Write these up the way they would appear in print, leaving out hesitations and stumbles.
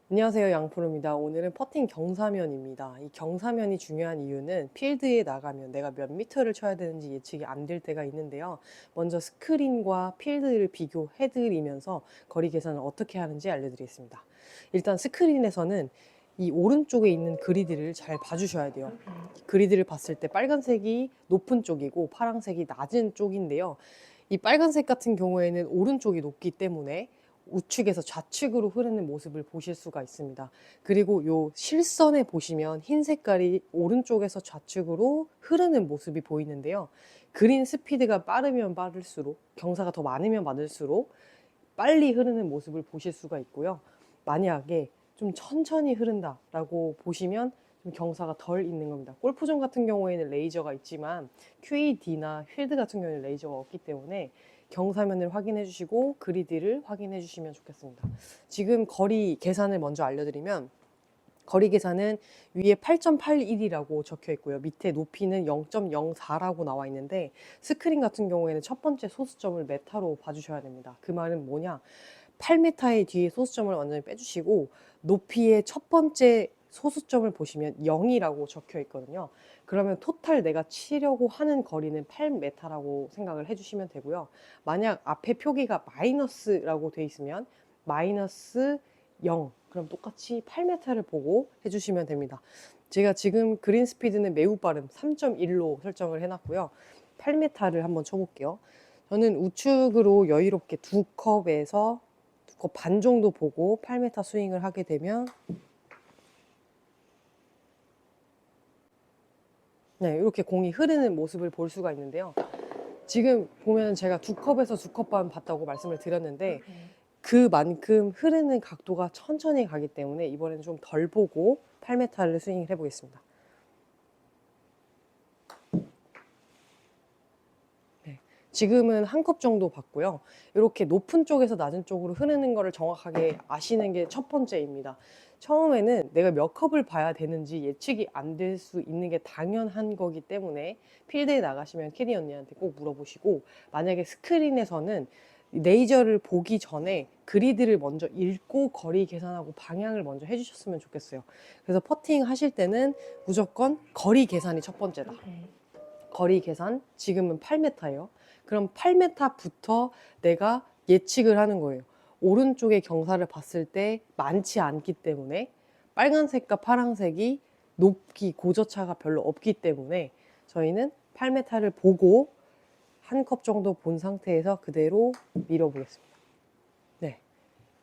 안녕하세요. 양프로입니다. 오늘은 퍼팅 경사면입니다. 이 경사면이 중요한 이유는 필드에 나가면 내가 몇 미터를 쳐야 되는지 예측이 안 될 때가 있는데요. 먼저 스크린과 필드를 비교해드리면서 거리 계산을 어떻게 하는지 알려드리겠습니다. 일단 스크린에서는 이 오른쪽에 있는 그리드를 잘 봐주셔야 돼요. 그리드를 봤을 때 빨간색이 높은 쪽이고 파란색이 낮은 쪽인데요. 이 빨간색 같은 경우에는 오른쪽이 높기 때문에 우측에서 좌측으로 흐르는 모습을 보실 수가 있습니다. 그리고 요 실선에 보시면 흰 색깔이 오른쪽에서 좌측으로 흐르는 모습이 보이는데요. 그린 스피드가 빠르면 빠를수록, 경사가 더 많으면 많을수록 빨리 흐르는 모습을 보실 수가 있고요. 만약에 좀 천천히 흐른다라고 보시면 좀 경사가 덜 있는 겁니다. 골프존 같은 경우에는 레이저가 있지만 QED나 필드 같은 경우에는 레이저가 없기 때문에 경사면을 확인해 주시고 그리드를 확인해 주시면 좋겠습니다. 지금 거리 계산을 먼저 알려드리면 거리 계산은 위에 8.81이라고 적혀 있고요. 밑에 높이는 0.04라고 나와 있는데 스크린 같은 경우에는 첫 번째 소수점을 메타로 봐주셔야 됩니다. 그 말은 뭐냐? 8m의 뒤에 소수점을 완전히 빼주시고 높이의 첫 번째 소수점을 보시면 0이라고 적혀 있거든요. 그러면 토탈 내가 치려고 하는 거리는 8m라고 생각을 해주시면 되고요. 만약 앞에 표기가 마이너스라고 돼 있으면 마이너스 0 그럼 똑같이 8m를 보고 해주시면 됩니다. 제가 지금 그린 스피드는 매우 빠름 3.1로 설정을 해놨고요. 8m를 한번 쳐볼게요. 저는 우측으로 여유롭게 두 컵에서 두 컵 반 정도 보고 8m 스윙을 하게 되면 네, 이렇게 공이 흐르는 모습을 볼 수가 있는데요. 지금 보면 제가 두 컵에서 두 컵 반 봤다고 말씀을 드렸는데 그만큼 흐르는 각도가 천천히 가기 때문에 이번에는 좀 덜 보고 8m를 스윙을 해보겠습니다. 네, 지금은 한 컵 정도 봤고요. 이렇게 높은 쪽에서 낮은 쪽으로 흐르는 거를 정확하게 아시는 게 첫 번째입니다. 처음에는 내가 몇 컵을 봐야 되는지 예측이 안 될 수 있는 게 당연한 거기 때문에 필드에 나가시면 캐디 언니한테 꼭 물어보시고 만약에 스크린에서는 레이저를 보기 전에 그리드를 먼저 읽고 거리 계산하고 방향을 먼저 해주셨으면 좋겠어요. 그래서 퍼팅 하실 때는 무조건 거리 계산이 첫 번째다. 거리 계산 지금은 8m예요. 그럼 8m부터 내가 예측을 하는 거예요. 오른쪽의 경사를 봤을 때 많지 않기 때문에 빨간색과 파란색이 높이 고저차가 별로 없기 때문에 저희는 8m를 보고 한 컵 정도 본 상태에서 그대로 밀어보겠습니다. 네,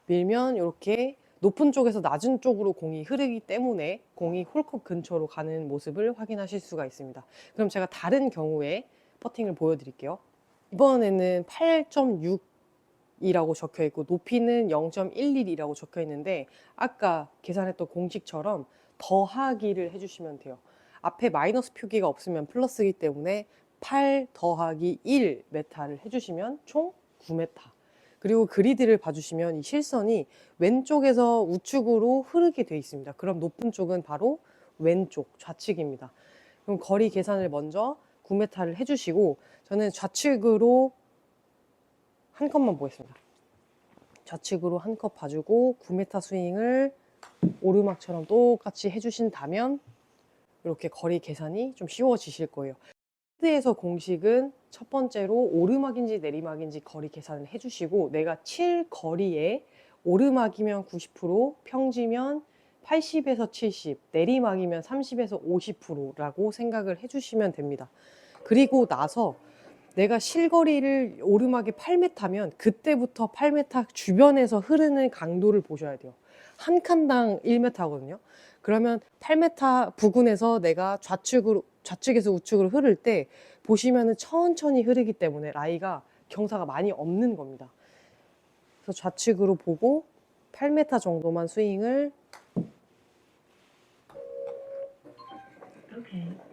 밀면 이렇게 높은 쪽에서 낮은 쪽으로 공이 흐르기 때문에 공이 홀컵 근처로 가는 모습을 확인하실 수가 있습니다. 그럼 제가 다른 경우에 퍼팅을 보여드릴게요. 이번에는 8.6이라고 적혀 있고 높이는 0.11이라고 적혀 있는데 아까 계산했던 공식처럼 더하기를 해주시면 돼요. 앞에 마이너스 표기가 없으면 플러스이기 때문에 8 더하기 1 메타를 해주시면 총 9m. 그리고 그리드를 봐주시면 이 실선이 왼쪽에서 우측으로 흐르게 돼 있습니다. 그럼 높은 쪽은 바로 왼쪽 좌측입니다. 그럼 거리 계산을 먼저 9m를 해주시고 저는 좌측으로 한 컵만 보겠습니다. 좌측으로 한 컵 봐주고 9m 스윙을 오르막처럼 똑같이 해주신다면 이렇게 거리 계산이 좀 쉬워지실 거예요. 필드에서 공식은 첫 번째로 오르막인지 내리막인지 거리 계산을 해주시고 내가 칠 거리에 오르막이면 90%, 평지면 80에서 70, 내리막이면 30에서 50%라고 생각을 해주시면 됩니다. 그리고 나서 내가 실거리를 오르막이 8m면 그때부터 8m 주변에서 흐르는 강도를 보셔야 돼요. 한 칸당 1m거든요. 그러면 8m 부근에서 내가 좌측에서 우측으로 흐를 때 보시면은 천천히 흐르기 때문에 라이가 경사가 많이 없는 겁니다. 그래서 좌측으로 보고 8m 정도만 스윙을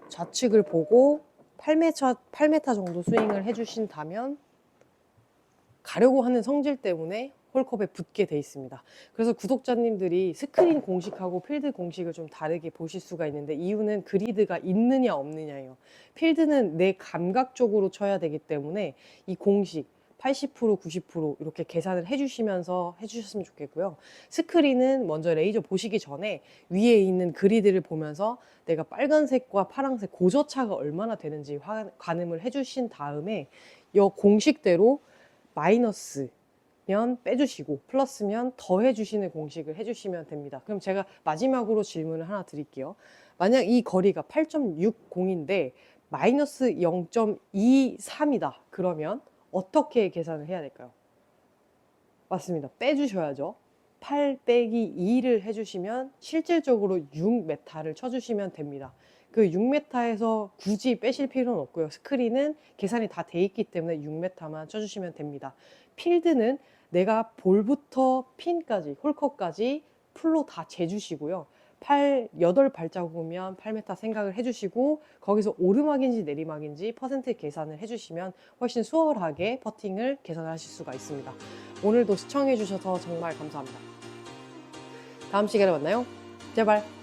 좌측을 보고 8m 정도 스윙을 해주신다면 가려고 하는 성질 때문에 홀컵에 붙게 돼 있습니다. 그래서 구독자님들이 스크린 공식하고 필드 공식을 좀 다르게 보실 수가 있는데 이유는 그리드가 있느냐 없느냐예요. 필드는 내 감각적으로 쳐야 되기 때문에 이 공식 80%, 90% 이렇게 계산을 해주시면서 해주셨으면 좋겠고요. 스크린은 먼저 레이저 보시기 전에 위에 있는 그리드를 보면서 내가 빨간색과 파란색 고저차가 얼마나 되는지 가늠을 해주신 다음에 이 공식대로 마이너스면 빼주시고 플러스면 더해주시는 공식을 해주시면 됩니다. 그럼 제가 마지막으로 질문을 하나 드릴게요. 만약 이 거리가 8.60인데 마이너스 0.23이다. 그러면 어떻게 계산을 해야 될까요? 맞습니다. 빼주셔야죠. 8 빼기 2를 해주시면 실질적으로 6m를 쳐주시면 됩니다. 그 6m에서 굳이 빼실 필요는 없고요. 스크린은 계산이 다 돼 있기 때문에 6m만 쳐주시면 됩니다. 필드는 내가 볼부터 핀까지, 홀컵까지 풀로 다 재주시고요. 8발자국이면 8m 생각을 해주시고 거기서 오르막인지 내리막인지 퍼센트 계산을 해주시면 훨씬 수월하게 퍼팅을 계산하실 수가 있습니다. 오늘도 시청해 주셔서 정말 감사합니다. 다음 시간에 만나요. 제발.